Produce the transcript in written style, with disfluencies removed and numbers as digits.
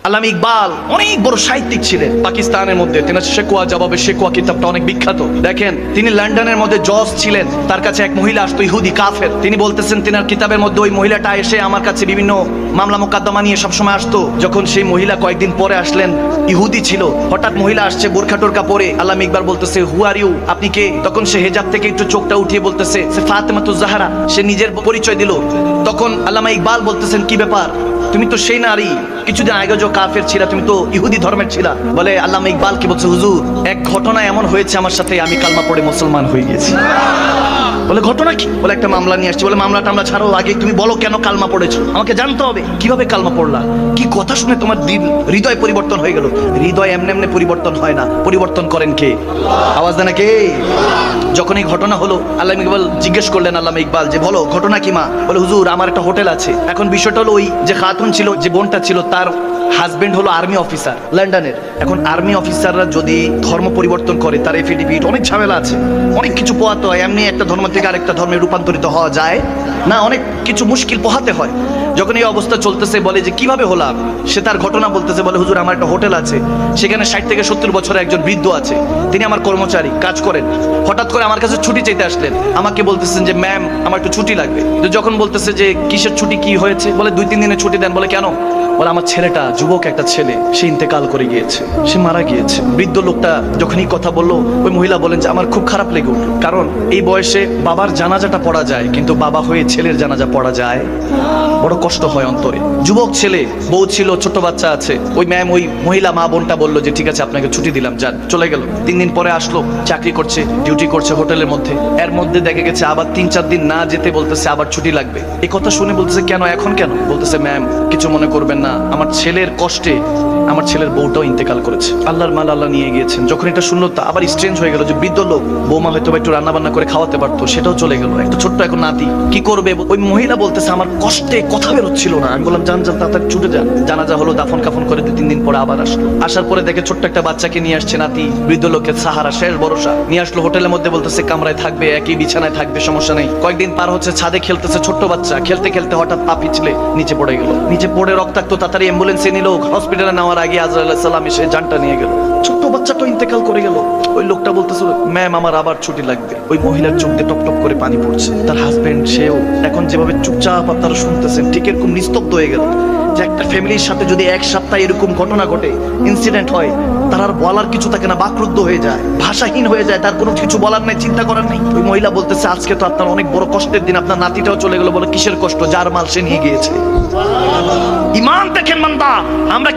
আল্লামা ইকবাল অনেক বড় সাহিত্যিক ছিলেন পাকিস্তানের মধ্যে। তেনার শেকওয়া জবাবে শেকওয়া কিতাবটা অনেক বিখ্যাত। দেখেন, তিনি লন্ডনের মধ্যে জজ ছিলেন, তার কাছে এক মহিলা আসতো, ইহুদি কাফের। তিনি বলতেছেন তেনার কিতাবের মধ্যে ওই মহিলাটা এসে আমার কাছে বিভিন্ন মামলা মোকদ্দমা নিয়ে সবসময় আসতো। যখন সেই মহিলা কয়েকদিন পরে আসলেন, ইহুদি ছিল, হঠাৎ মহিলা আসছে বোরখা টোরকা পরে। আল্লামা ইকবাল বলতেছে, হু আর ইউ, আপনি কে? তখন সে হেজাব থেকে একটু চোখটা উঠিয়ে বলতেছে, সে ফাতেমাতুজ জাহরা। সে নিজের পরিচয় দিল। তখন আল্লামা ইকবাল বলতেছেন, কি ব্যাপার, তুমি তো সেই নারী, কিছুদিন আগে যে কাফের ছিলা, তুমি তো ইহুদি ধর্মের ছিলা। বলে আল্লামা ইকবাল কি বলছে, হুজুর এক ঘটনা এমন হয়েছে আমার সাথে, আমি কালমা পড়ে মুসলমান হয়ে গেছি। বলে ঘটনা কি? বলে একটা মামলা নিয়ে আসছি। বলে মামলা টামলা ছাড়ো, আগে তুমি বলো কেন কালমা পড়েছো, আমাকে জানতে হবে কিভাবে কালমা পড়লা। কি কথা শুনে তোমার হৃদয় পরিবর্তন হয়ে গেল? হৃদয় এমনি এমনি পরিবর্তন হয় না, পরিবর্তন করেন কে? আওয়াজ দেন কে? যখন এই ঘটনা হলো, আল্লামা ইকবাল জিজ্ঞেস করলেন আল্লামা ইকবাল যে বলো ঘটনা কি মা? বলে হুজুর আমার একটা হোটেল আছে। এখন বিষয়টা হলো, ওই যে খাতুন ছিল, যে বোনটা ছিল, তার হাজবেন্ড হলো আর্মি অফিসার লন্ডনের। এখন আর্মি অফিসাররা যদি ধর্ম পরিবর্তন করে, তার এফিডেভিট অনেক ঝামেলা আছে, অনেক কিছু পোহাতে হয়। এমনি একটা ধর্ম থেকে আরেকটা ধর্মে রূপান্তরিত হওয়া যায় না, অনেক কিছু মুশকিল পোহাতে হয়। যখন এই অবস্থা চলতেছে, বলে যে কিভাবে হলাম, সে তার ঘটনা বলতেছে। বলে হুজুর আমার একটা হোটেল আছে, সেখানে 60 থেকে 70 বছরের একজন বৃদ্ধ আছে, তিনি আমার কর্মচারী, কাজ করেন। হঠাৎ করে আমার কাছে ছুটি চাইতে আসলেন, আমাকে বলতেছেন যে ম্যাম আমার একটু ছুটি লাগবে। তো যখন বলতেছে যে কিসের ছুটি, কি হয়েছে? বলে 2-3 দিনের ছুটি দেন। বলে কেন? বলে আমার ছেলেটা, যুবক একটা ছেলে, সে ইন্তেকাল করে গিয়েছে, সে মারা গিয়েছে। বৃদ্ধ লোকটা যখন এই কথা বললো, ওই মহিলা বলেন যে আমার খুব খারাপ লেগে উঠল, কারণ এই বয়সে বাবার জানাজাটা পড়া যায়, কিন্তু বাবা হয়ে ছেলের জানাজা পড়া যায়, বড় কষ্ট হয় অন্তরে। যুবক ছেলে, বউ ছিল, ছোট বাচ্চা আছে। ওই ম্যাম, ওই মহিলা মা বোনটা বললো যে ঠিক আছে আপনাকে ছুটি দিলাম, যান। চলে গেল। 3 দিন পরে আসলো, চাকরি করছে, ডিউটি করছে হোটেলের মধ্যে। এর মধ্যে দেখে গেছে আবার 3-4 দিন না যেতে বলতেছে আবার ছুটি লাগবে। এই কথা শুনে বলতেছে কেন, এখন কেন? বলতেছে ম্যাম কিছু মনে করবেন না, আমার ছেলের কষ্টে আমার ছেলের বউটাও ইন্তেকাল করেছে, আল্লাহর মাল আল্লাহ নিয়ে গিয়েছেন। যখন এটা শুনলো তা আবার স্ট্রেঞ্জ হয়ে গেল, যে বৃদ্ধ লোক, বৌমা হয়তো একটু রান্না বান্না করে খাওয়াতে পারতো, সেটাও চলে গেল। একটা ছোট্ট এখন নাতি, কি করবে? ওই মহিলা বলতেছে আমার কষ্টে কথা বেরোচ্ছিল না। আমি বললাম যান যান, তাড়াতাড়ি ছুটে যান। জানাজা হলো, দাফন কাফন করে 2-3 দিন পরে আবার আসলো। আসার পরে দেখে ছোট্ট একটা বাচ্চাকে নিয়ে আসছে, নাতি, বৃদ্ধ লোকের সাহারা, শেষ ভরসা। নিয়ে আসলো হোটেলের মধ্যে, বলতেছে কামরায় থাকবে, একই বিছানায় থাকবে, সমস্যা নেই। কয়েকদিন পার হচ্ছে, ছাদে খেলতেছে ছোট্ট বাচ্চা, খেলতে খেলতে হঠাৎ পা পিছলে নিচে পড়ে গেল। নিচে পড়ে রক্তাক্ত, তাড়াতাড়ি অ্যাম্বুলেন্সে নিল। হসপিটালে নেওয়ার আগে আজরাইল আলাইহিস সালাম এসে জানটা নিয়ে গেল। ছোট্ট বাচ্চাটা ইন্তেকাল করে গেল। ওই লোকটা বলতেছে ম্যাম আমার আবার ছুটি লাগবে। ওই মহিলার চোখ দিয়ে টপ টপ করে পানি পড়ছে। তার হাজবেন্ড, সেও এখন যেভাবে চুপচাপ আপনারা শুনতেছেন, ঠিক এরকম নিস্তব্ধ হয়ে গেল। যে একটা ফ্যামিলির সাথে যদি এক সপ্তাহে এরকম ঘটনা ঘটে, ইনসিডেন্ট হয়, তার আর বলার কিছু থাকে না, বাকরুদ্ধ হয়ে যায়, ভাষাহীন হয়ে যায়, তার কোনো কিছু বলার নাই, চিন্তা করার নেই। ওই মহিলা বলতেছে আজকে তো আপনার অনেক বড় কষ্টের দিন, আপনার নাতিটাও চলে গেল। বলে কিসের কষ্ট? যার মাল সে নিয়ে গিয়েছে। ঈমান দেখেন বান্দা, আমরা